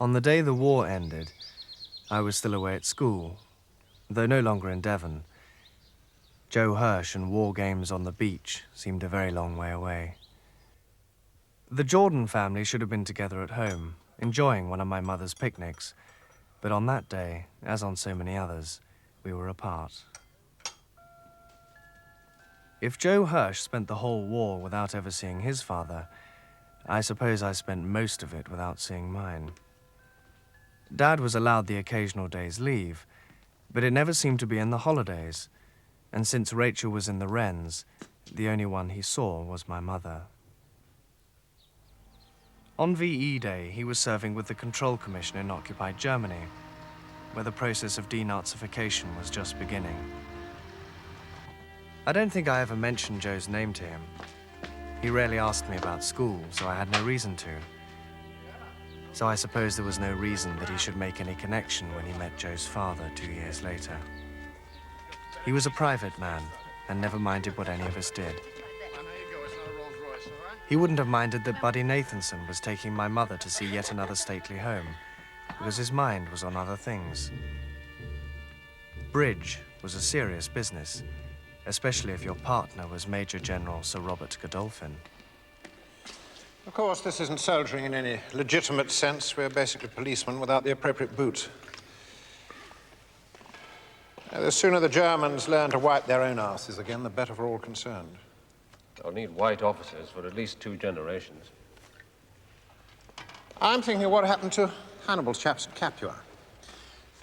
On the day the war ended, I was still away at school, though no longer in Devon. Joe Hirsch and war games on the beach seemed a very long way away. The Jordan family should have been together at home, enjoying one of my mother's picnics, but on that day, as on so many others, we were apart. If Joe Hirsch spent the whole war without ever seeing his father, I suppose I spent most of it without seeing mine. Dad was allowed the occasional day's leave, but it never seemed to be in the holidays, and since Rachel was in the Wrens, the only one he saw was my mother. On VE Day, he was serving with the Control Commission in occupied Germany, where the process of denazification was just beginning. I don't think I ever mentioned Joe's name to him. He rarely asked me about school, so I had no reason to. So I suppose there was no reason that he should make any connection when he met Joe's father 2 years later. He was a private man and never minded what any of us did. He wouldn't have minded that Buddy Nathanson was taking my mother to see yet another stately home, because his mind was on other things. Bridge was a serious business, especially if your partner was Major General Sir Robert Godolphin. Of course, this isn't soldiering in any legitimate sense. We're basically policemen without the appropriate boots. The sooner the Germans learn to wipe their own asses again, the better for all concerned. They'll need white officers for at least 2 generations. I'm thinking of what happened to Hannibal's chaps at Capua.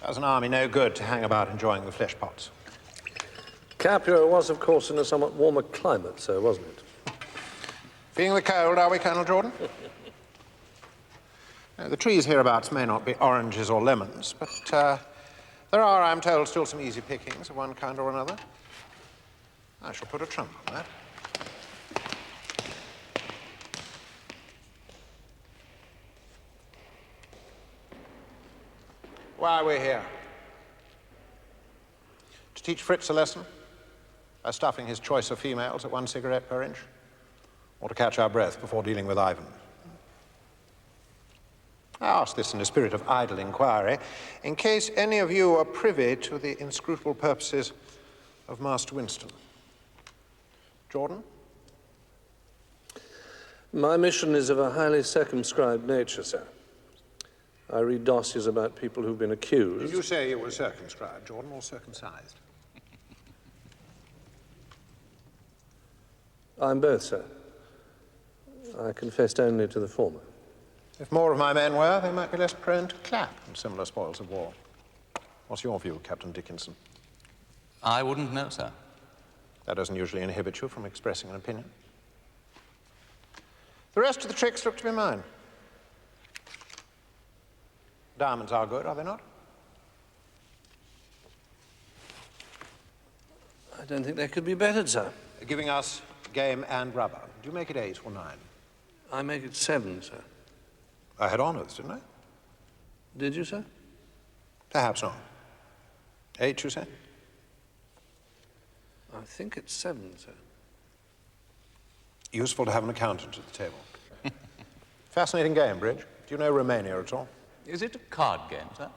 Does an army no good to hang about enjoying the flesh pots? Capua was, of course, in a somewhat warmer climate, sir, wasn't it? Feeling the cold, are we, Colonel Jordan? The trees hereabouts may not be oranges or lemons, but there are, I'm told, still some easy pickings of one kind or another. I shall put a trump on that. Why are we here? To teach Fritz a lesson by stuffing his choice of females at 1 cigarette per inch? Or to catch our breath before dealing with Ivan? I ask this in a spirit of idle inquiry, in case any of you are privy to the inscrutable purposes of Master Winston. Jordan? My mission is of a highly circumscribed nature, sir. I read dossiers about people who've been accused. Did you say you were circumscribed, Jordan, or circumcised? I'm both, sir. I confessed only to the former. If more of my men were, they might be less prone to clap and similar spoils of war. What's your view, Captain Dickinson? I wouldn't know, sir. That doesn't usually inhibit you from expressing an opinion. The rest of the tricks look to be mine. Diamonds are good, are they not? I don't think they could be bettered, sir. Giving us game and rubber. Do you make it 8 or 9? I make it 7, sir. I had honours, didn't I? Did you, sir? Perhaps not. 8, you say? I think it's 7, sir. Useful to have an accountant at the table. Fascinating game, Bridge. Do you know Romania at all? Is it a card game, sir?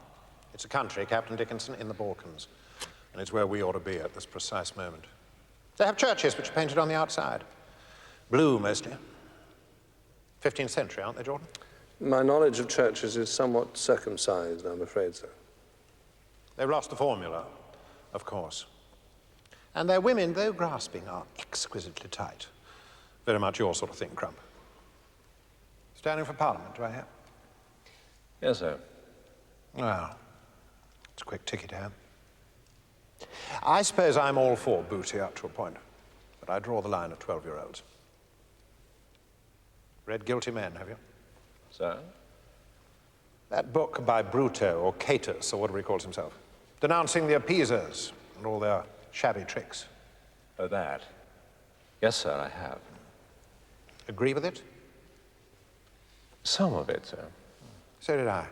It's a country, Captain Dickinson, in the Balkans. And it's where we ought to be at this precise moment. They have churches which are painted on the outside. Blue, mostly. 15th century, aren't they, Jordan? My knowledge of churches is somewhat circumcised, I'm afraid, sir. They've lost the formula, of course. And their women, though grasping, are exquisitely tight. Very much your sort of thing, Crump. Standing for Parliament, do I hear? Yes, sir. Well, it's a quick ticket, eh? I suppose I'm all for booty up to a point, but I draw the line at 12-year-olds. Read Guilty Men, have you? Sir? That book by Bruto, or Catus, or whatever he calls himself, denouncing the appeasers and all their shabby tricks. Oh, that? Yes, sir, I have. Agree with it? Some of it, sir. So did I.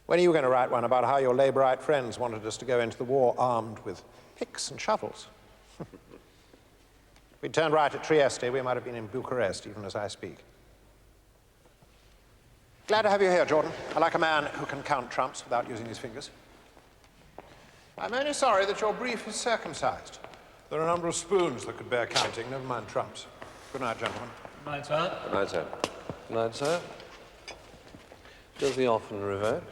When are you going to write one about how your Labourite friends wanted us to go into the war armed with picks and shovels? If we'd turned right at Trieste, we might have been in Bucharest, even as I speak. Glad to have you here, Jordan. I like a man who can count trumps without using his fingers. I'm only sorry that your brief is circumcised. There are a number of spoons that could bear counting, never mind trumps. Good night, gentlemen. Good night, sir. Good night, sir. Good night, sir. Does he often revoke?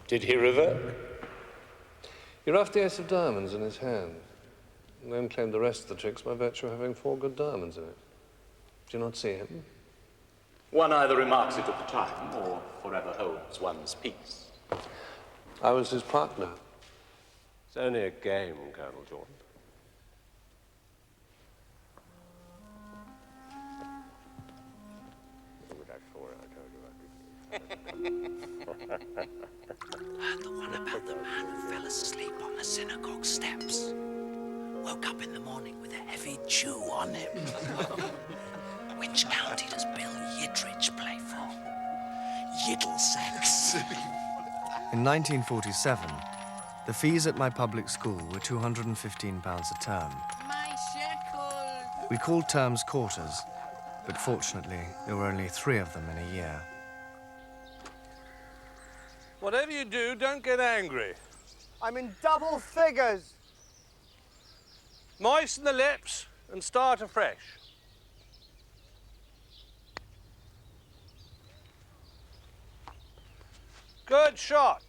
Did he revoke? He roughed the ace of diamonds in his hand, and then claimed the rest of the tricks by virtue of having 4 good diamonds in it. Do you not see him? One either remarks it at the time or forever holds one's peace. I was his partner. It's only a game, Colonel Jordan. Heard the one about the man who fell asleep on the synagogue steps. Woke up in the morning with a heavy Jew on him. Which county does Bill Yidrich play for? Yiddlesex. In 1947, the fees at my public school were £215 a term. My shekel. We called terms quarters, but fortunately, there were only 3 of them in a year. Whatever you do, don't get angry. I'm in double figures. Moisten the lips and start afresh. Good shot.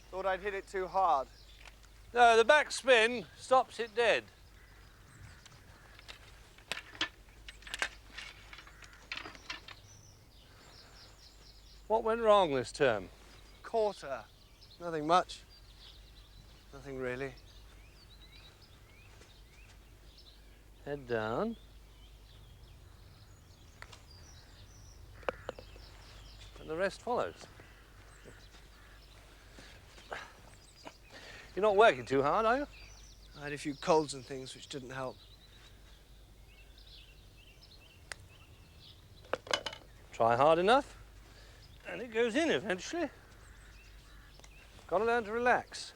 Thought I'd hit it too hard. No, the back spin stops it dead. What went wrong this term? Quarter. Nothing much. Nothing really. Head down. And the rest follows. You're not working too hard, are you? I had a few colds and things which didn't help. Try hard enough, and it goes in eventually. Got to learn to relax.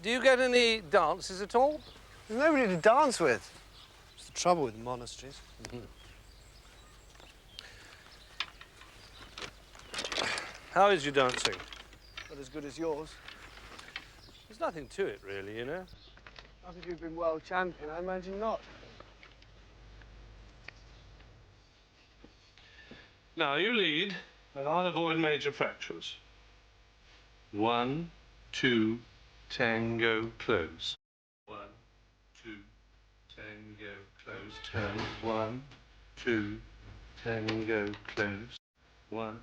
Do you get any dances at all? There's nobody to dance with. It's the trouble with the monasteries. How is your dancing? Not as good as yours. There's nothing to it, really, you know. After you've been world champion, I imagine not. Now, you lead, and I'll avoid major fractures. 1, 2, tango, close. 1, 2, tango, close, turn. 1, 2, tango, close. 1,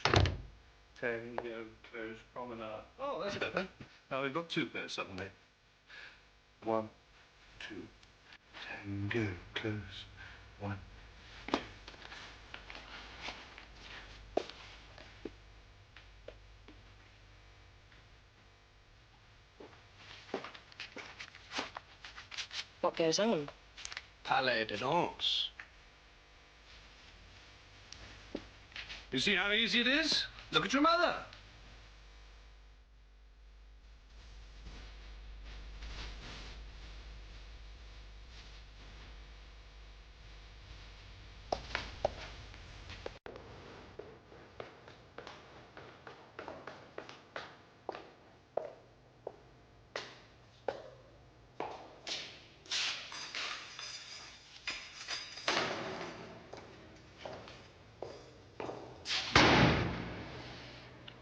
2, tango, close, promenade. Oh, that's better. Now we've got 2 pairs suddenly. 1, 2, tango, close. 1. What goes on? Palais de danse. You see how easy it is? Look at your mother.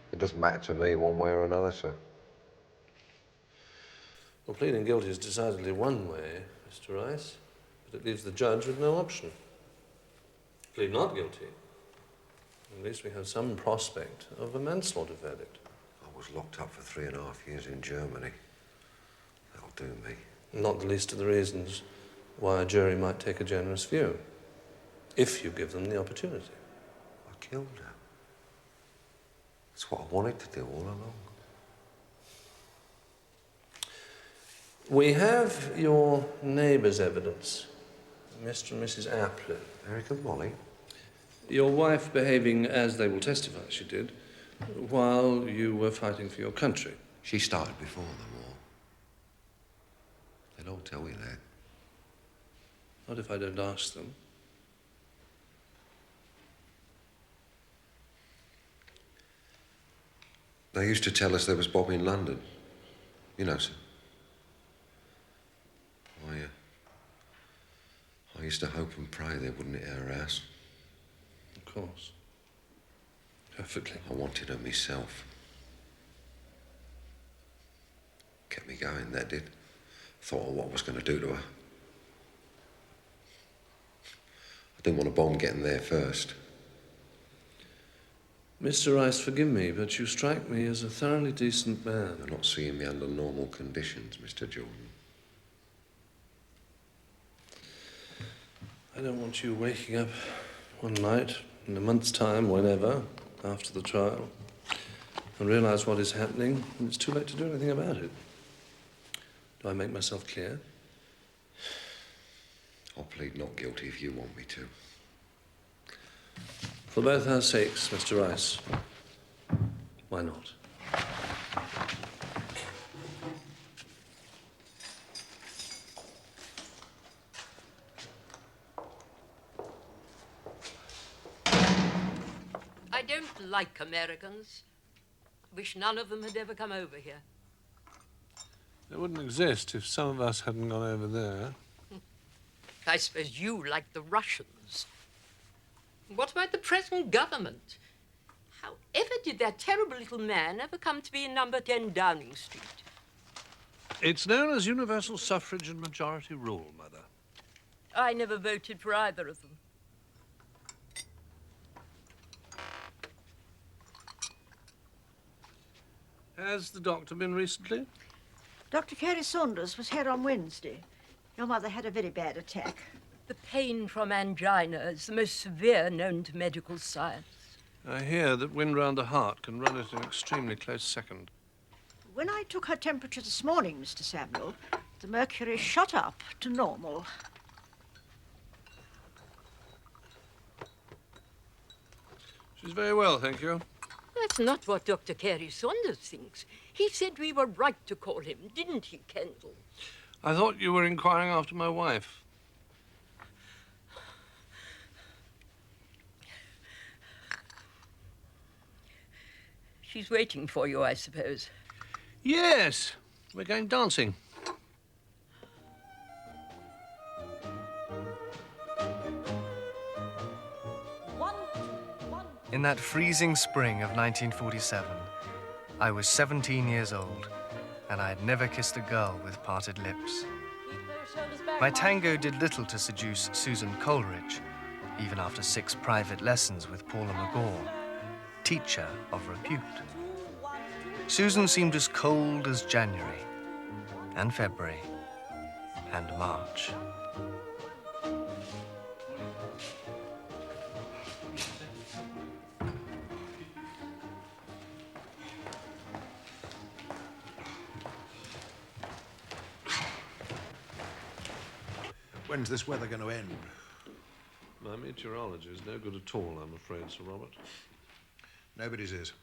It doesn't matter to me one way or another, sir. Well, pleading guilty is decidedly one way, Mr. Rice, but it leaves the judge with no option. Plead not guilty. At least we have some prospect of a manslaughter verdict. I was locked up for 3.5 years in Germany. That'll do me. Not the least of the reasons why a jury might take a generous view, if you give them the opportunity. I killed her. That's what I wanted to do all along. We have your neighbour's evidence, Mr. and Mrs. Aplin. Eric and Molly? Your wife behaving as they will testify she did, while you were fighting for your country. She started before the war. They'd all tell you that. Not if I don't ask them. They used to tell us there was Bob in London. You know, sir. I used to hope and pray they wouldn't hit our house. Of course. Perfectly. I wanted her myself. Kept me going, that did. Thought of what I was going to do to her. I didn't want a bomb getting there first. Mr. Rice, forgive me, but you strike me as a thoroughly decent man. You're not seeing me under normal conditions, Mr. Jordan. I don't want you waking up one night, in a month's time, whenever, after the trial, and realise what is happening, and it's too late to do anything about it. Do I make myself clear? I'll plead not guilty if you want me to. For both our sakes, Mr. Rice. Why not? I don't like Americans. I wish none of them had ever come over here. They wouldn't exist if some of us hadn't gone over there. I suppose you like the Russians. What about the present government? However did that terrible little man ever come to be in number 10 Downing Street? It's known as universal suffrage and majority rule, Mother. I never voted for either of them. Has the doctor been recently? Dr. Carey Saunders was here on Wednesday. Your mother had a very bad attack. The pain from angina is the most severe known to medical science. I hear that wind round the heart can run at an extremely close second. When I took her temperature this morning, Mr. Samuel, the mercury shot up to normal. She's very well, thank you. That's not what Dr. Carey Saunders thinks. He said we were right to call him, didn't he, Kendall? I thought you were inquiring after my wife. She's waiting for you, I suppose. Yes, we're going dancing. In that freezing spring of 1947, I was 17 years old, and I had never kissed a girl with parted lips. My tango did little to seduce Susan Coleridge, even after 6 private lessons with Paula McGaw, teacher of repute. Susan seemed as cold as January, and February, and March. When's this weather going to end? My meteorology is no good at all, I'm afraid, Sir Robert. Nobody's is,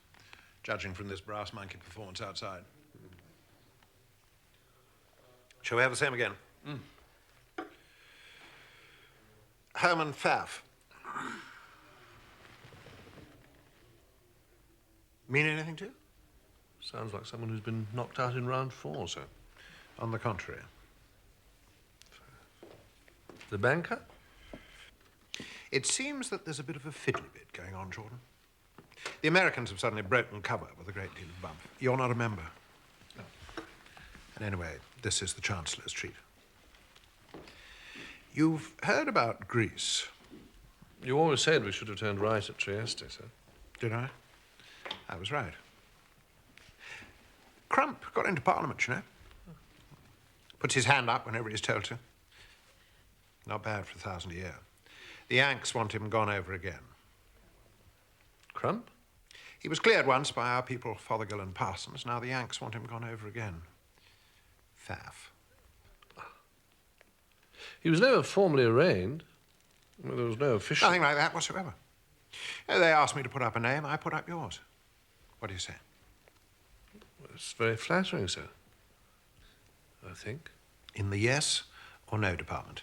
judging from this brass monkey performance outside. Shall we have the same again? Herman Pfaff. Mean anything to you? Sounds like someone who's been knocked out in round 4, sir. On the contrary. The banker? It seems that there's a bit of a fiddly bit going on, Jordan. The Americans have suddenly broken cover with a great deal of bump. You're not a member. No. And anyway, this is the Chancellor's treat. You've heard about Greece. You always said we should have turned right at Trieste, sir. Did I? I was right. Crump got into Parliament, you know. Puts his hand up whenever he's told to. Not bad for 1,000 a year. The Yanks want him gone over again. Crump? He was cleared once by our people, Fothergill and Parsons. Now the Yanks want him gone over again. Pfaff. He was never formally arraigned. Well, there was no official... Nothing like that whatsoever. They asked me to put up a name. I put up yours. What do you say? It's very flattering, sir. I think. In the yes or no department?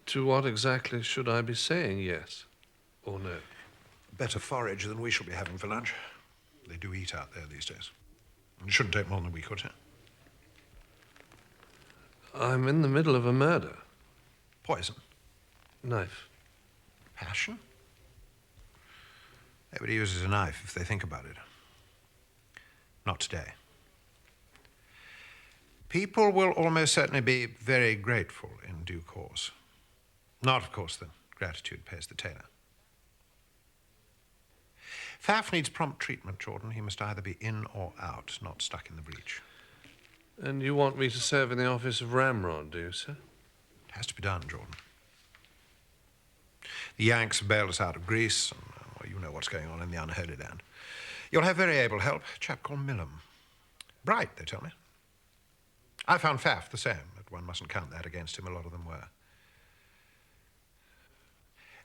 To what exactly should I be saying yes or no? Better forage than we shall be having for lunch. They do eat out there these days. It shouldn't take more than a week or two. I'm in the middle of a murder. Poison. Knife. Passion? Everybody uses a knife if they think about it. Not today. People will almost certainly be very grateful in due course. Not, of course, that gratitude pays the tailor. Pfaff needs prompt treatment, Jordan. He must either be in or out, not stuck in the breach. And you want me to serve in the office of Ramrod, do you, sir? It has to be done, Jordan. The Yanks have bailed us out of Greece, and well, you know what's going on in the unholy land. You'll have very able help, a chap called Millam. Bright, they tell me. I found Pfaff the same, but one mustn't count that against him. A lot of them were.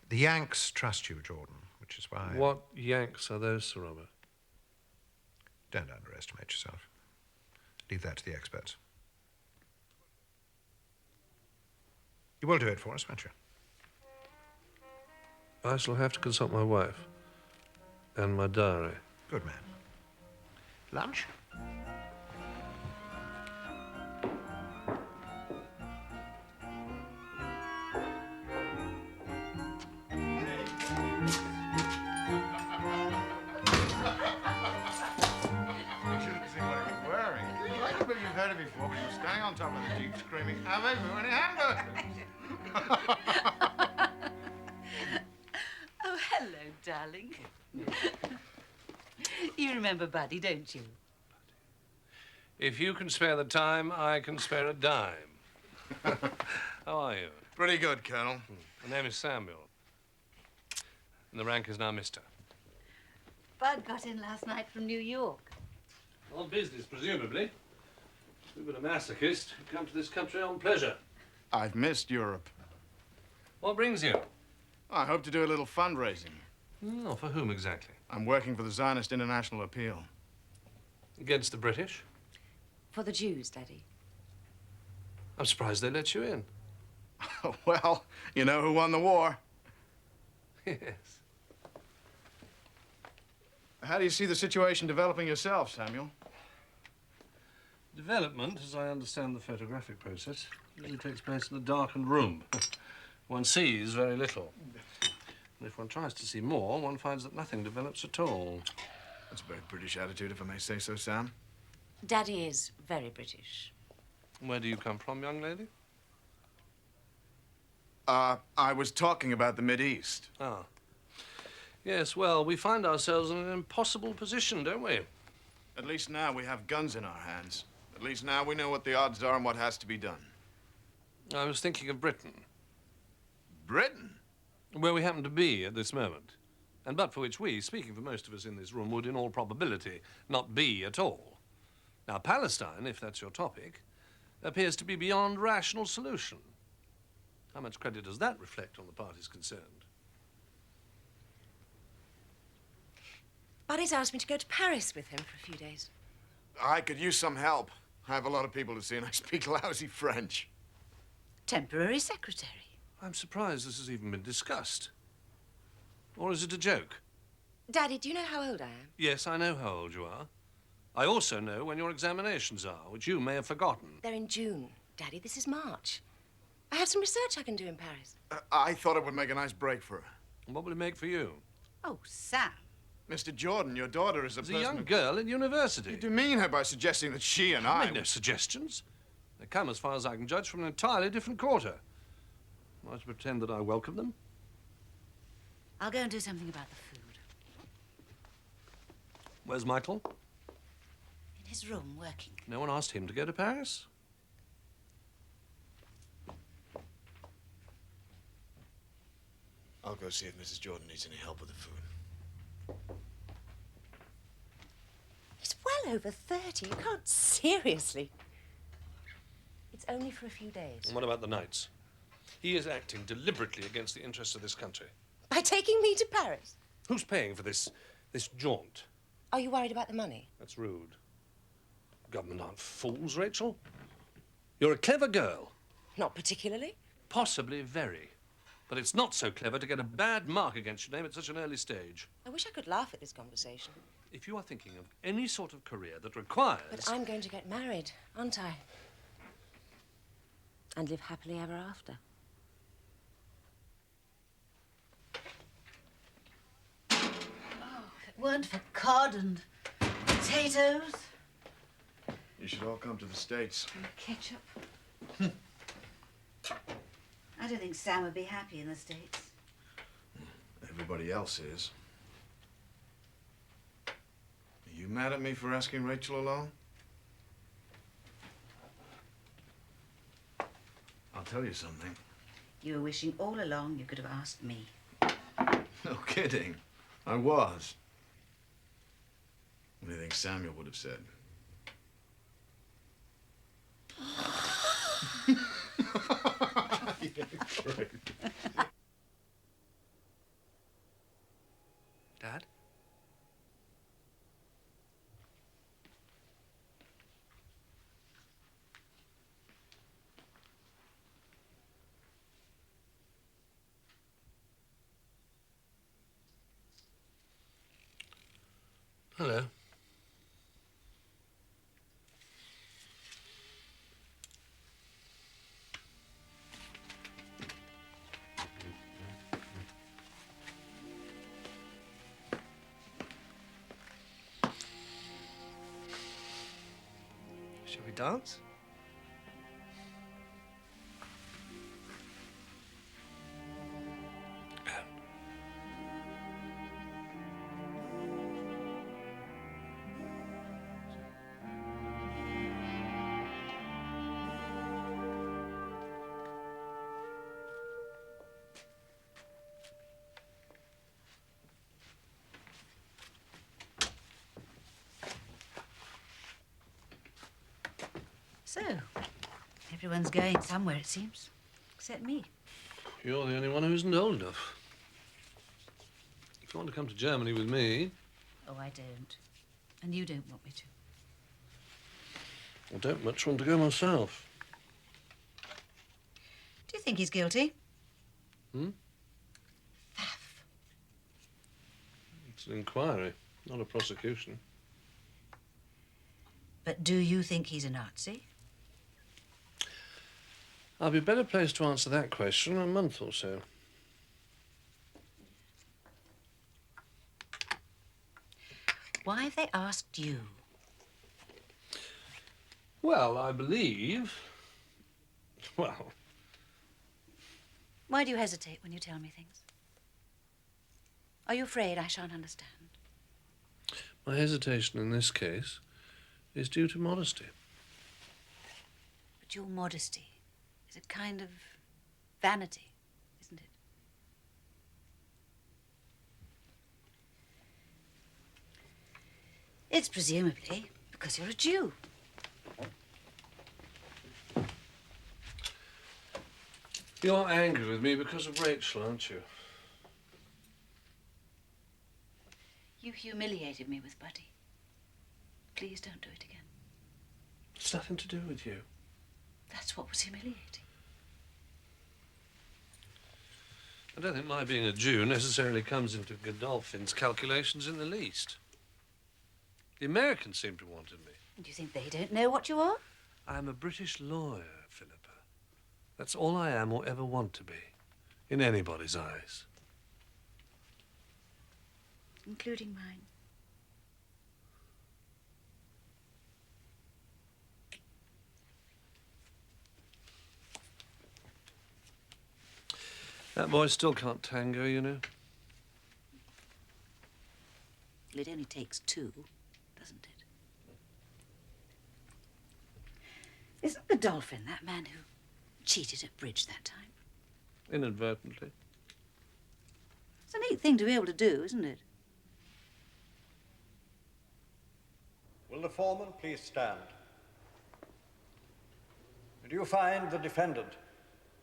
The Yanks trust you, Jordan, which is why... What Yanks are those, Sir Robert? Don't underestimate yourself. Leave that to the experts. You will do it for us, won't you? I shall have to consult my wife and my diary. Good man. Lunch? Heard it before, but he was standing on top of the Jeep screaming, "Have everyone in hamburgers!" Oh, hello, darling. You remember Buddy, don't you? If you can spare the time, I can spare a dime. How are you? Pretty good, Colonel. My name is Samuel. And the rank is now Mister. Bud got in last night from New York. On business, presumably. We've been a masochist who come to this country on pleasure. I've missed Europe. What brings you? I hope to do a little fundraising. Oh, for whom exactly? I'm working for the Zionist International Appeal. Against the British? For the Jews, Daddy. I'm surprised they let you in. Well, you know who won the war. Yes. How do you see the situation developing yourself, Samuel? Development, as I understand the photographic process, usually takes place in a darkened room. One sees very little. And if one tries to see more, one finds that nothing develops at all. That's a very British attitude, if I may say so, Sam. Daddy is very British. Where do you come from, young lady? I was talking about the Mideast. Ah. Yes, well, we find ourselves in an impossible position, don't we? At least now we have guns in our hands. At least now we know what the odds are and what has to be done. I was thinking of Britain. Britain? Where we happen to be at this moment. And but for which we, speaking for most of us in this room, would in all probability not be at all. Now, Palestine, if that's your topic, appears to be beyond rational solution. How much credit does that reflect on the parties concerned? Buddy's asked me to go to Paris with him for a few days. I could use some help. I have a lot of people to see and I speak lousy French. Temporary secretary. I'm surprised this has even been discussed. Or is it a joke? Daddy, do you know how old I am? Yes, I know how old you are. I also know when your examinations are, which you may have forgotten. They're in June. Daddy, this is March. I have some research I can do in Paris. I thought it would make a nice break for her. And what will it make for you? Oh, Sam. Mr. Jordan, your daughter is a She's a young girl at university. You demean her by suggesting that she and I made no suggestions. They come, as far as I can judge, from an entirely different quarter. Am I to pretend that I welcome them? I'll go and do something about the food. Where's Michael? In his room, working. No one asked him to go to Paris? I'll go see if Mrs. Jordan needs any help with the food. He's well over 30. You can't seriously. It's only for a few days. And what about the nights? He is acting deliberately against the interests of this country. By taking me to Paris? Who's paying for this jaunt? Are you worried about the money? That's rude. Government aren't fools, Rachel. You're a clever girl. Not particularly. Possibly very. But it's not so clever to get a bad mark against your name at such an early stage. I wish I could laugh at this conversation. If you are thinking of any sort of career that requires... But I'm going to get married, aren't I? And live happily ever after. Oh, if it weren't for cod and potatoes. You should all come to the States. And ketchup. I don't think Sam would be happy in the States. Everybody else is. Are you mad at me for asking Rachel along? I'll tell you something. You were wishing all along you could have asked me. No kidding. I was. What do you think Samuel would have said? Yeah, great. Dad? Hello. Shall we dance? So, everyone's going somewhere, it seems. Except me. You're the only one who isn't old enough. If you want to come to Germany with me... Oh, I don't. And you don't want me to. I don't much want to go myself. Do you think he's guilty? Hmm? It's an inquiry, not a prosecution. But do you think he's a Nazi? I'll be better placed to answer that question in a month or so. Why have they asked you? Well, I believe... Well... Why do you hesitate when you tell me things? Are you afraid I shan't understand? My hesitation in this case is due to modesty. But your modesty is a kind of vanity, isn't it? It's presumably because you're a Jew. You're angry with me because of Rachel, aren't you? You humiliated me with Buddy. Please don't do it again. It's nothing to do with you. That's what was humiliating. I don't think my being a Jew necessarily comes into Godolphin's calculations in the least. The Americans seem to have wanted me. Do you think they don't know what you are? I'm a British lawyer, Philippa. That's all I am or ever want to be, in anybody's eyes. Including mine. That boy still can't tango, you know. It only takes two, doesn't it? Isn't Godolphin that man who cheated at bridge that time? Inadvertently. It's a neat thing to be able to do, isn't it? Will the foreman please stand? Do you find the defendant,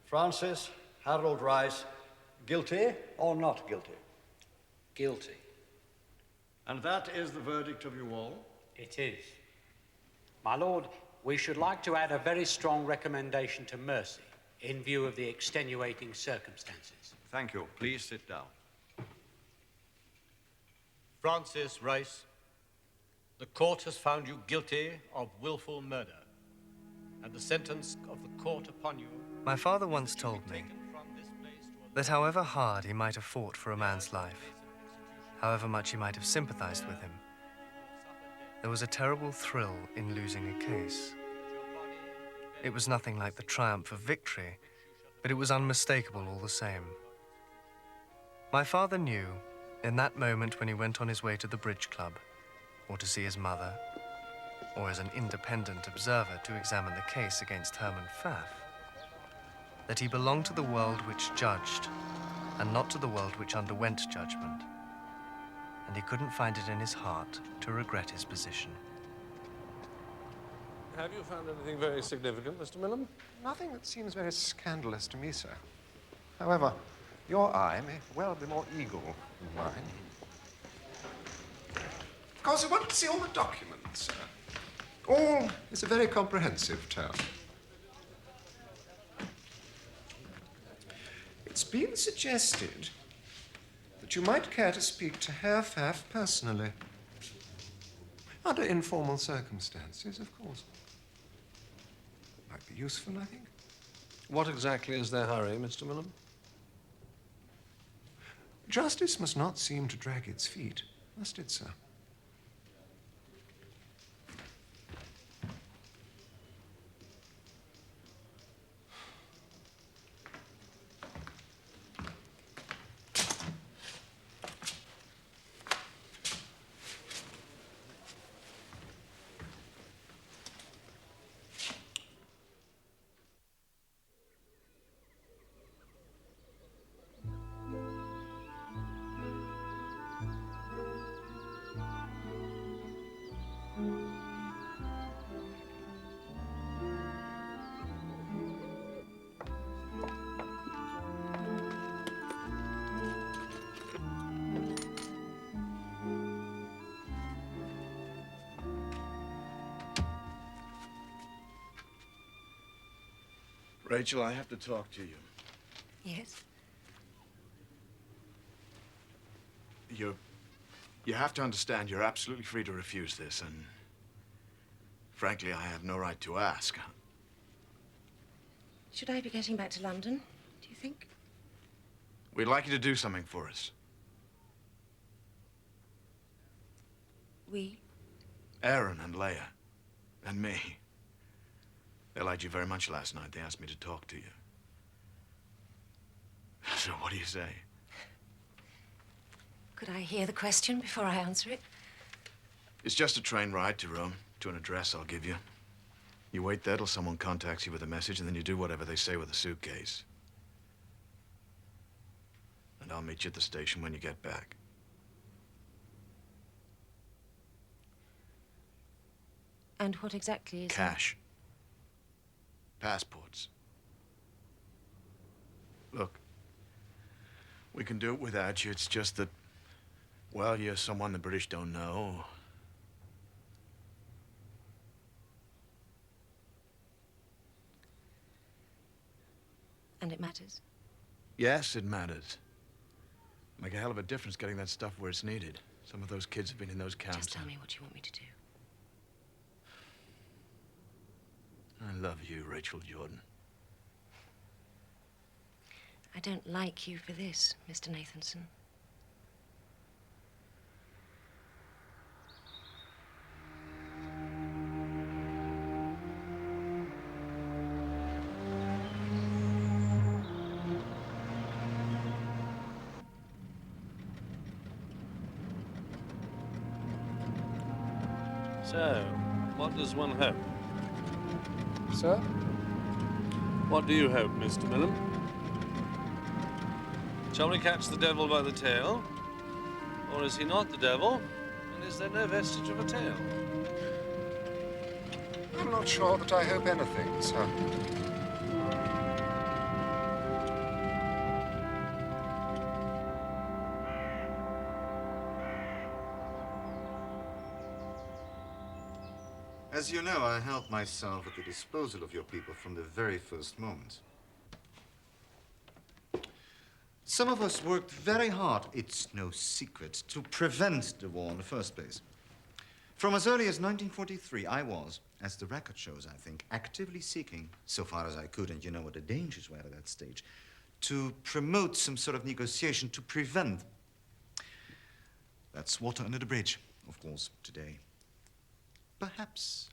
Francis Harold Rice, guilty or not guilty? Guilty. And that is the verdict of you all? It is. My lord, we should like to add a very strong recommendation to mercy. in view of the extenuating circumstances. Thank you. Please sit down. Francis Rice, the court has found you guilty of willful murder, and the sentence of the court upon you... My father once told me that however hard he might have fought for a man's life, however much he might have sympathized with him, there was a terrible thrill in losing a case. It was nothing like the triumph of victory, but it was unmistakable all the same. My father knew, in that moment when he went on his way to the bridge club, or to see his mother, or as an independent observer to examine the case against Herman Pfaff, that he belonged to the world which judged, and not to the world which underwent judgment. And he couldn't find it in his heart to regret his position. Have you found anything very significant, Mr. Millam? Nothing that seems very scandalous to me, sir. However, your eye may well be more eagle than mine. Of course, I wanted to see all the documents, sir. All is a very comprehensive term. It's been suggested that you might care to speak to Herr Pfaff personally. Under informal circumstances, of course. Might be useful, I think. What exactly is their hurry, Mr. Millam? Justice must not seem to drag its feet, must it, sir? Rachel, I have to talk to you. Yes? You have to understand you're absolutely free to refuse this, and frankly, I have no right to ask. Should I be getting back to London, do you think? We'd like you to do something for us. We? Aaron and Leia, and me. They liked you very much last night. They asked me to talk to you. So what do you say? Could I hear the question before I answer it? It's just a train ride to Rome, to an address I'll give you. You wait there till someone contacts you with a message, and then you do whatever they say with the suitcase. And I'll meet you at the station when you get back. And what exactly is Cash. Passports. Look, we can do it without you. It's just that, well, you're someone the British don't know. And it matters? Yes, it matters. Make a hell of a difference getting that stuff where it's needed. Some of those kids have been in those camps. Just tell me what you want me to do. I love you, Rachel Jordan. I don't like you for this, Mr. Nathanson. So, what does one hope? Sir? What do you hope, Mr. Millam? Shall we catch the devil by the tail? Or is he not the devil? And is there no vestige of a tail? I'm not sure that I hope anything, sir. As you know, I held myself at the disposal of your people from the very first moment. Some of us worked very hard, it's no secret, to prevent the war in the first place. From as early as 1943, I was, as the record shows, I think, actively seeking, so far as I could, and you know what the dangers were at that stage, to promote some sort of negotiation to prevent. That's water under the bridge, of course, today. Perhaps.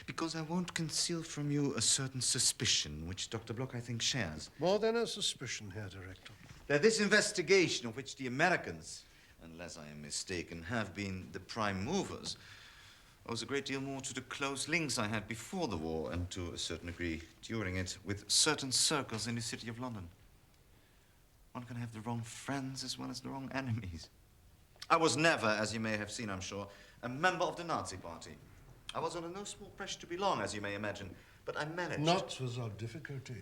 Because I won't conceal from you a certain suspicion, which Dr. Block, I think, shares. More than a suspicion, Herr Director. That this investigation, of which the Americans, unless I am mistaken, have been the prime movers, owes a great deal more to the close links I had before the war and to a certain degree during it with certain circles in the city of London. One can have the wrong friends as well as the wrong enemies. I was never, as you may have seen, I'm sure, a member of the Nazi Party. I was under no small pressure to belong, as you may imagine, but I managed. Not without difficulty.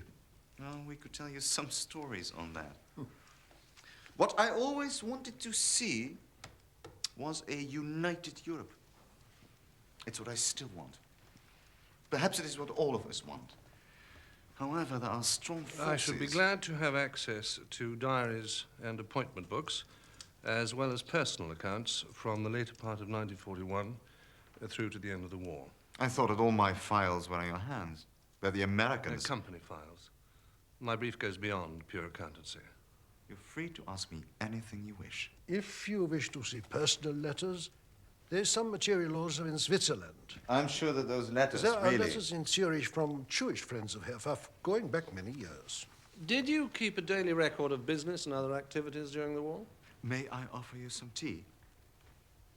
Well, we could tell you some stories on that. What I always wanted to see was a united Europe. It's what I still want. Perhaps it is what all of us want. However, there are strong forces. I should be glad to have access to diaries and appointment books, as well as personal accounts from the later part of 1941 through to the end of the war. I thought that all my files were in your hands. They're the Americans. They're company files. My brief goes beyond pure accountancy. You're free to ask me anything you wish. If you wish to see personal letters, there's some material also in Switzerland. I'm sure that those letters There are really... letters in Zurich from Jewish friends of Herr Pfaff, going back many years. Did you keep a daily record of business and other activities during the war? May I offer you some tea?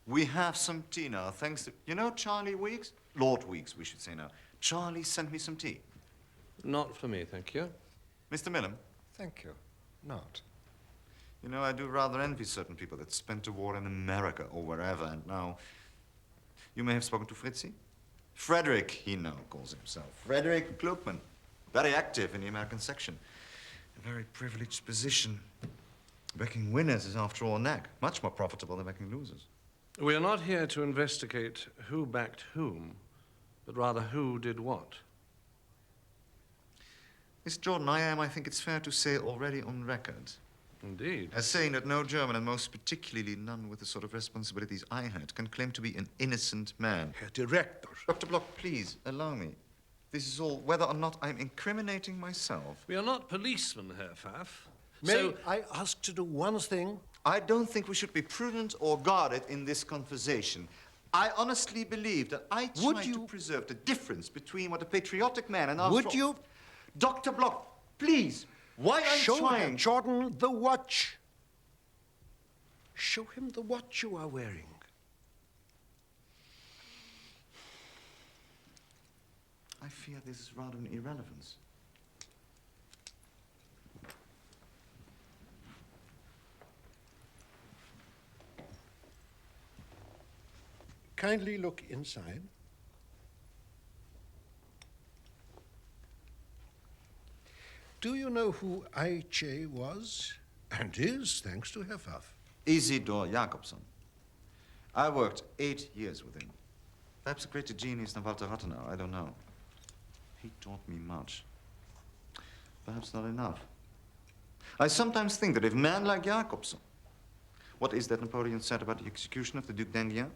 We have some tea now, thanks to... You know Charlie Weeks? Lord Weeks, we should say now. Charlie sent me some tea. Not for me, thank you. Mr. Millam? Thank you. Not. You know, I do rather envy certain people that spent the war in America or wherever, and now... You may have spoken to Fritzi? Frederick, he now calls himself. Frederick Klugman. Very active in the American section. A very privileged position. Backing winners is, after all, knack. Much more profitable than backing losers. We are not here to investigate who backed whom, but rather who did what. Miss Jordan, I think it's fair to say, already on record. Indeed. As saying that no German, and most particularly none with the sort of responsibilities I had, can claim to be an innocent man. Herr Director. Dr. Block, please, allow me. This is all whether or not I'm incriminating myself. We are not policemen, Herr Pfaff. May I ask to do one thing? I don't think we should be prudent or guarded in this conversation. I honestly believe that I try to preserve the difference between what a patriotic man and... Would you? Dr. Block, please. Why I'm Show trying... Herr Jordan the watch. Show him the watch you are wearing. I fear this is rather an irrelevance. Kindly look inside. Do you know who I.J. was and is, thanks to Herr Pfaff? Isidor Jakobson. I worked 8 years with him. Perhaps a greater genius than Walter Rathenau, I don't know. He taught me much. Perhaps not enough. I sometimes think that if a man like Jakobson... What is that Napoleon said about the execution of the Duc d'Enghien?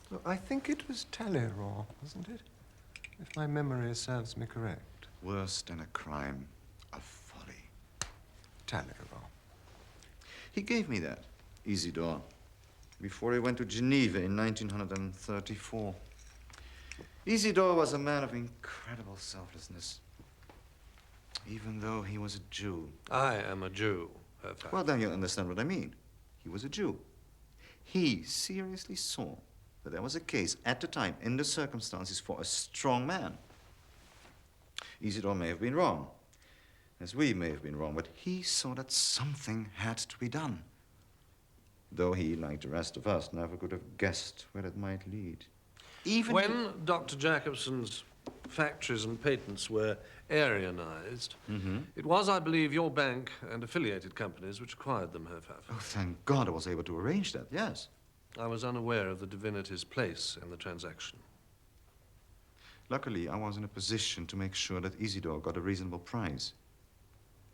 Well, I think it was Talleyrand, wasn't it? If my memory serves me correct. Worse than a crime, a folly. Talleyrand. He gave me that, Isidore, before he went to Geneva in 1934. Isidore was a man of incredible selflessness, even though he was a Jew. I am a Jew, Herr Pfaff. Well, then you'll understand what I mean. He was a Jew. He seriously saw that there was a case at the time, in the circumstances, for a strong man. Isidore may have been wrong, as we may have been wrong, but he saw that something had to be done. Though he, like the rest of us, never could have guessed where it might lead. Even when Dr. Jacobson's factories and patents were Aryanized, it was, I believe, your bank and affiliated companies which acquired them, Herr Pfaff. Oh, thank God I was able to arrange that, yes. I was unaware of the divinity's place in the transaction. Luckily, I was in a position to make sure that Isidore got a reasonable price.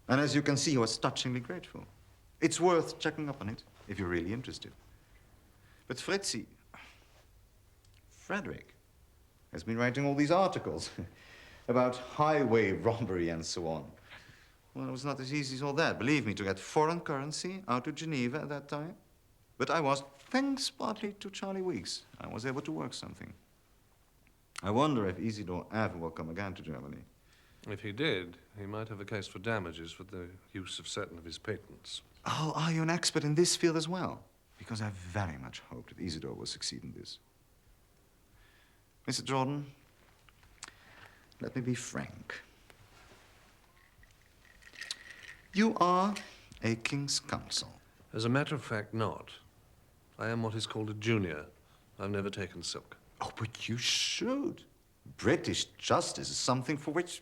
And as you can see, he was touchingly grateful. It's worth checking up on it, if you're really interested. But Frederick, has been writing all these articles about highway robbery and so on. Well, it was not as easy as all that, believe me, to get foreign currency out of Geneva at that time. But I was, thanks partly to Charlie Weeks, I was able to work something. I wonder if Isidore ever will come again to Germany. If he did, he might have a case for damages for the use of certain of his patents. Oh, are you an expert in this field as well? Because I very much hope that Isidore will succeed in this. Mr. Jordan, let me be frank. You are a king's counsel. As a matter of fact, not. I am what is called a junior. I've never taken silk. Oh, but you should. British justice is something for which...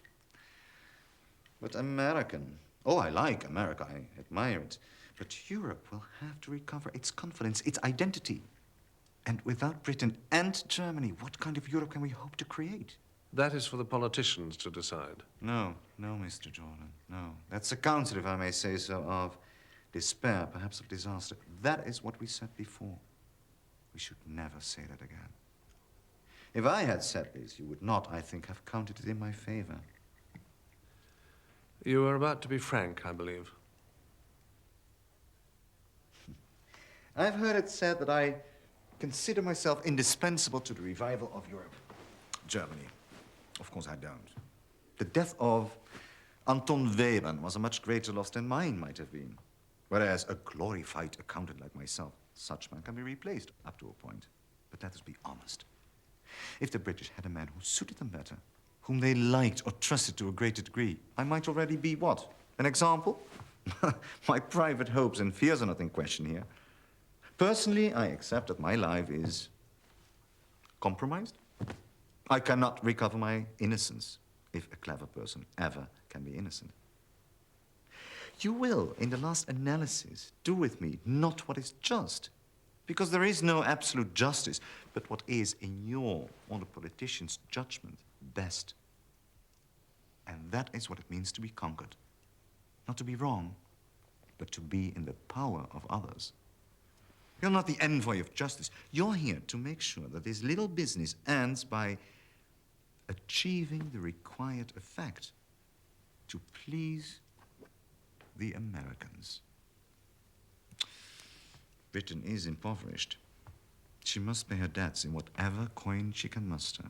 But American... Oh, I like America. I admire it. But Europe will have to recover its confidence, its identity. And without Britain and Germany, what kind of Europe can we hope to create? That is for the politicians to decide. No, Mr. Jordan, no. That's a counsel, if I may say so, of despair, perhaps of disaster. That is what we said before. We should never say that again. If I had said this, you would not, I think, have counted it in my favor. You are about to be frank, I believe. I've heard it said that I consider myself indispensable to the revival of Europe. Germany. Of course I don't. The death of Anton Webern was a much greater loss than mine might have been. Whereas a glorified accountant like myself, such man can be replaced up to a point. But let us be honest. If the British had a man who suited them better, whom they liked or trusted to a greater degree, I might already be what? An example? My private hopes and fears are not in question here. Personally, I accept that my life is compromised. I cannot recover my innocence, if a clever person ever can be innocent. You will, in the last analysis, do with me not what is just, because there is no absolute justice, but what is, in your or the politician's judgment, best. And that is what it means to be conquered. Not to be wrong, but to be in the power of others. You're not the envoy of justice. You're here to make sure that this little business ends by achieving the required effect to please the Americans. Britain is impoverished. She must pay her debts in whatever coin she can muster.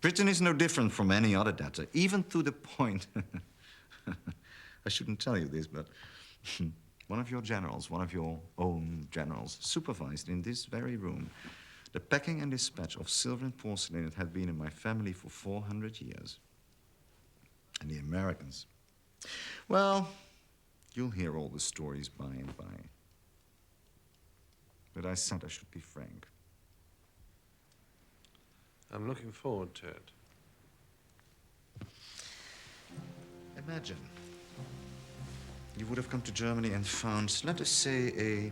Britain is no different from any other debtor, even to the point... I shouldn't tell you this, but one of your generals, one of your own generals, supervised in this very room the packing and dispatch of silver and porcelain that had been in my family for 400 years. And the Americans... Well, you'll hear all the stories by and by. But I said I should be frank. I'm looking forward to it. Imagine you would have come to Germany and found, let us say, a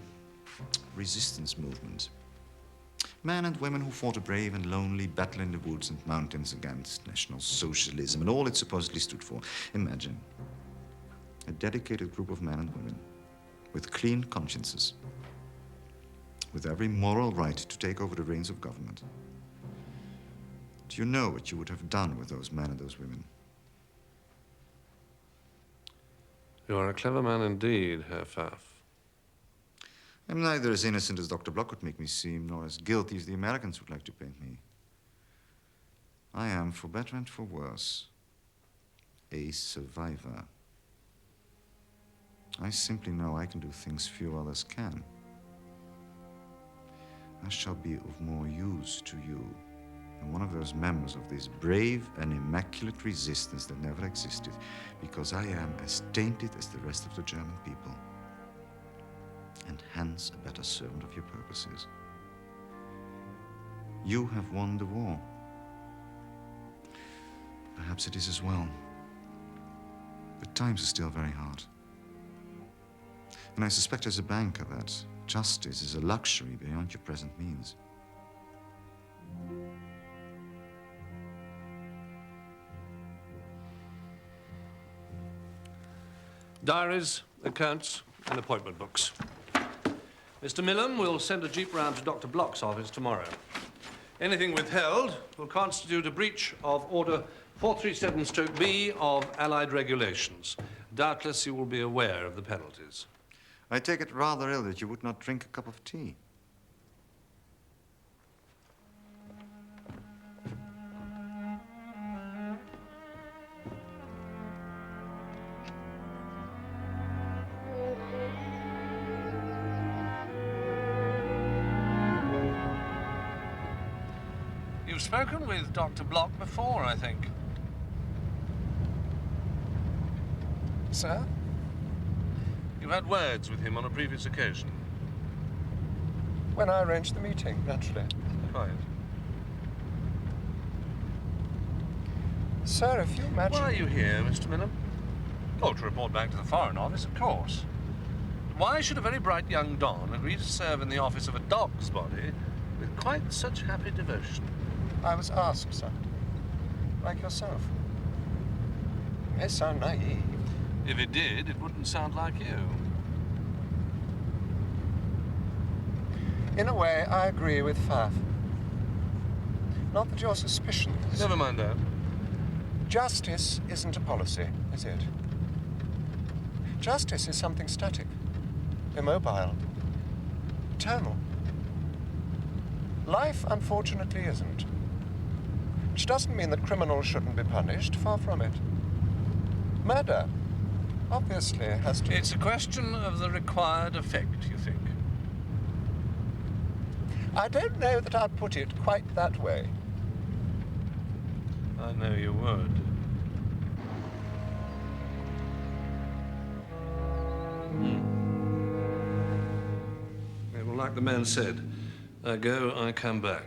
resistance movement. Men and women who fought a brave and lonely battle in the woods and mountains against National Socialism and all it supposedly stood for. Imagine a dedicated group of men and women with clean consciences, with every moral right to take over the reins of government. Do you know what you would have done with those men and those women? You are a clever man indeed, Herr Pfaff. I'm neither as innocent as Dr. Block would make me seem, nor as guilty as the Americans would like to paint me. I am, for better and for worse, a survivor. I simply know I can do things few others can. I shall be of more use to you than one of those members of this brave and immaculate resistance that never existed, because I am as tainted as the rest of the German people, and hence a better servant of your purposes. You have won the war. Perhaps it is as well. But times are still very hard. And I suspect as a banker that justice is a luxury beyond your present means. Diaries, accounts, and appointment books. Mr. Millam will send a jeep round to Dr. Block's office tomorrow. Anything withheld will constitute a breach of Order 437-B of Allied regulations. Doubtless you will be aware of the penalties. I take it rather ill that you would not drink a cup of tea. You've spoken with Dr. Block before, I think. Sir? You had words with him on a previous occasion. When I arranged the meeting, naturally. Quite. Sir, if you imagine... Why are you here, Mr. Millam? Oh, to report back to the Foreign Office, of course. Why should a very bright young Don agree to serve in the office of a dog's body with quite such happy devotion? I was asked, sir. Like yourself. It may sound naive. If it did, it wouldn't sound like you. In a way, I agree with Pfaff. Not that your suspicions... Never mind that. Justice isn't a policy, is it? Justice is something static, immobile, eternal. Life, unfortunately, isn't. Which doesn't mean that criminals shouldn't be punished, far from it. Murder, obviously, has to... It's a question of the required effect, you think? I don't know that I'd put it quite that way. I know you would. Yeah, well, like the man said, I go, I come back.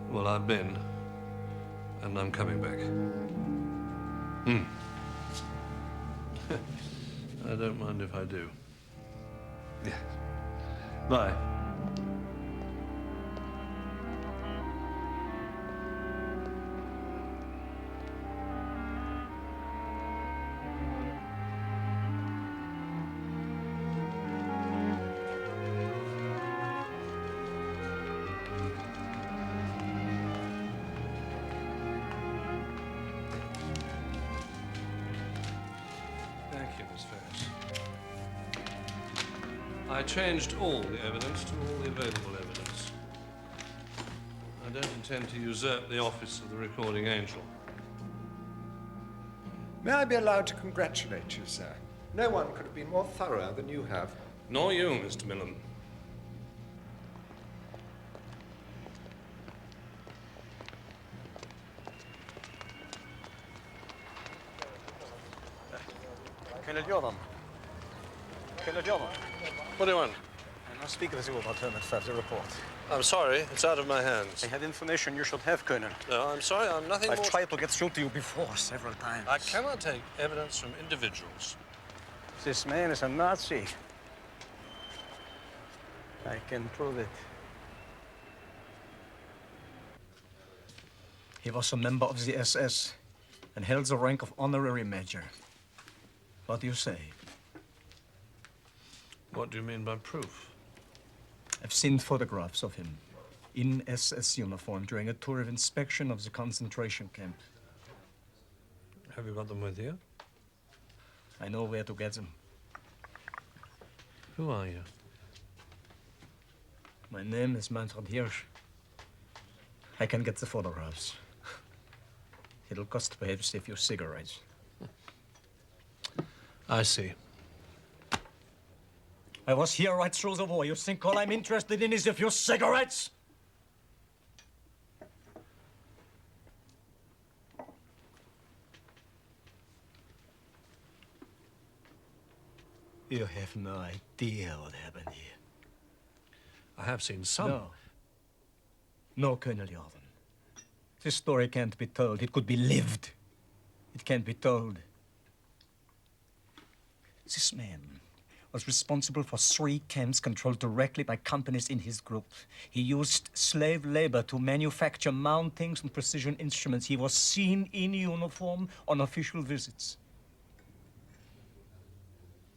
Well, I've been, and I'm coming back. I don't mind if I do. Yeah. Bye. I changed all the evidence to all the available evidence. I don't intend to usurp the office of the recording angel. May I be allowed to congratulate you, sir? No one could have been more thorough than you have. Nor you, Mr. Millam. Colonel Jordan. Colonel Jordan. What do you want? I'm speaking with you about Herman's further report. I'm sorry, it's out of my hands. I had information you should have, Colonel. No, I'm sorry, I'm nothing I've more... tried to get through to you before, several times. I cannot take evidence from individuals. This man is a Nazi. I can prove it. He was a member of the SS and held the rank of honorary major. What do you say? What do you mean by proof? I've seen photographs of him in SS uniform during a tour of inspection of the concentration camp. Have you got them with you? I know where to get them. Who are you? My name is Manfred Hirsch. I can get the photographs. It'll cost perhaps a few cigarettes. I see. I was here right through the war. You think all I'm interested in is a few cigarettes? You have no idea what happened here. I have seen some. No. No, Colonel Jordan. This story can't be told. It could be lived. It can't be told. This man was responsible for 3 camps controlled directly by companies in his group. He used slave labor to manufacture mountings and precision instruments. He was seen in uniform on official visits.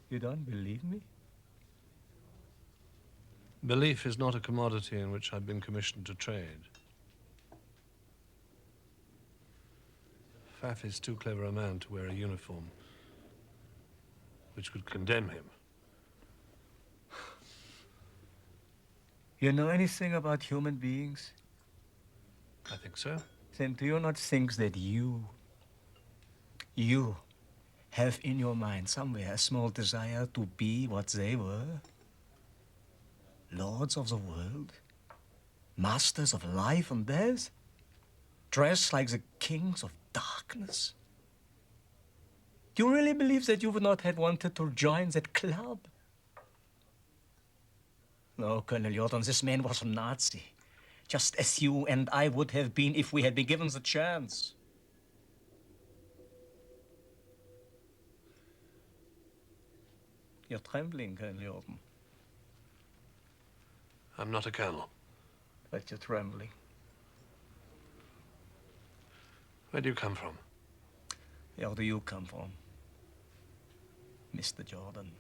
You don't believe me? Belief is not a commodity in which I've been commissioned to trade. Pfaff is too clever a man to wear a uniform which could condemn him. You know anything about human beings? I think so. Then do you not think that you have in your mind somewhere a small desire to be what they were? Lords of the world? Masters of life and death? Dressed like the kings of darkness? Do you really believe that you would not have wanted to join that club? No, Colonel Jordan, this man was a Nazi. Just as you and I would have been if we had been given the chance. You're trembling, Colonel Jordan. I'm not a colonel. But you're trembling. Where do you come from? Where do you come from, Mr. Jordan?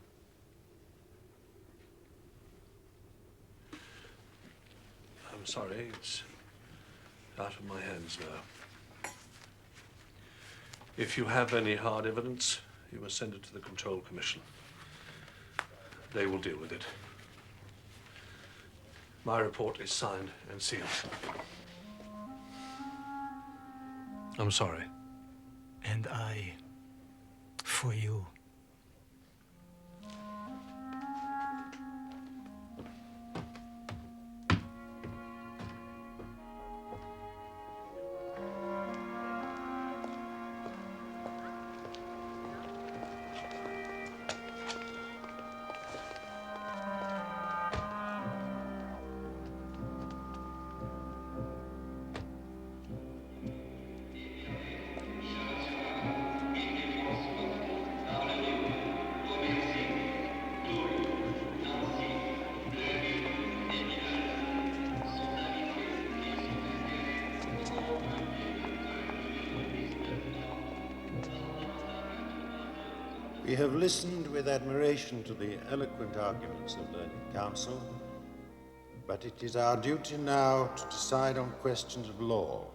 I'm sorry, it's out of my hands now. If you have any hard evidence, you must send it to the Control Commission. They will deal with it. My report is signed and sealed. I'm sorry. And I, for you. We have listened with admiration to the eloquent arguments of learned counsel, but it is our duty now to decide on questions of law.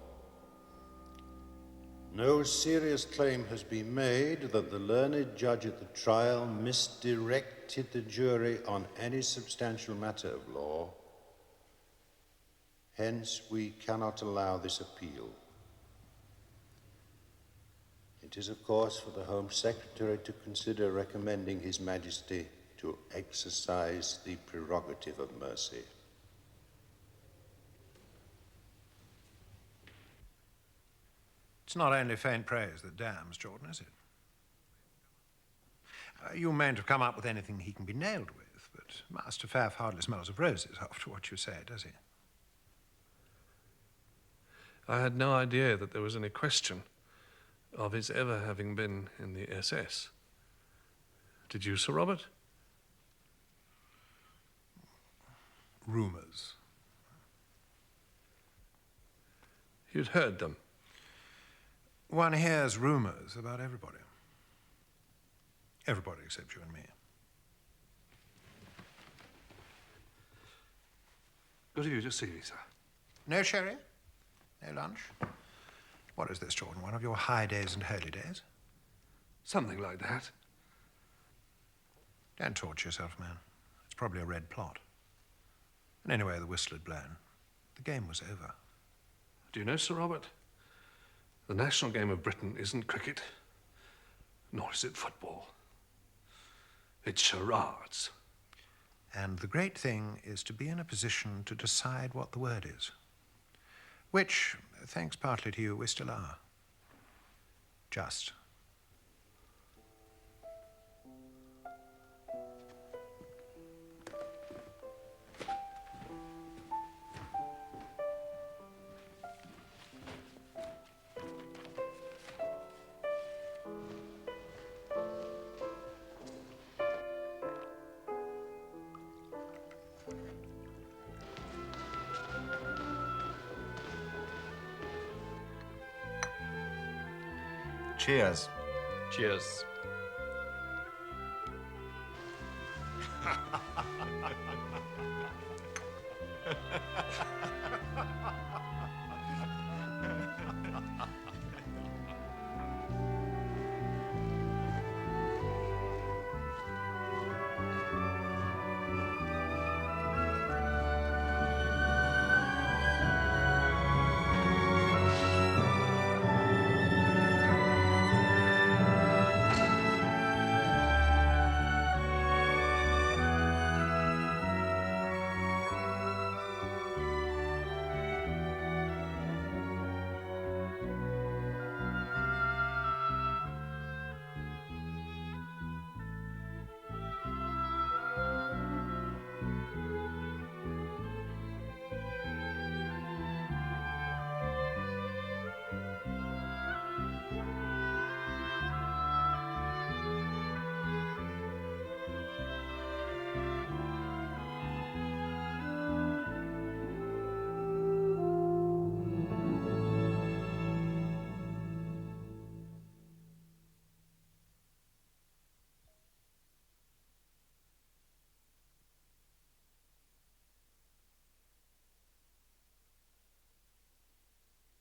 No serious claim has been made that the learned judge at the trial misdirected the jury on any substantial matter of law. Hence, we cannot allow this appeal. It is, of course, for the Home Secretary to consider recommending His Majesty to exercise the prerogative of mercy. It's not only faint praise that damns, Jordan, is it? You mayn't have come up with anything he can be nailed with, but Master Pfaff hardly smells of roses after what you say, does he? I had no idea that there was any question of his ever having been in the SS. Did you, Sir Robert? Rumours. You'd heard them? One hears rumours about everybody. Everybody except you and me. Good of you to see me, sir. No sherry? No lunch? What is this, Jordan? One of your high days and holy days? Something like that. Don't torture yourself, man. It's probably a red plot. And anyway, the whistle had blown. The game was over. Do you know, Sir Robert, the national game of Britain isn't cricket, nor is it football. It's charades. And the great thing is to be in a position to decide what the word is. Which, thanks partly to you, we still are. Just. Cheers. Cheers.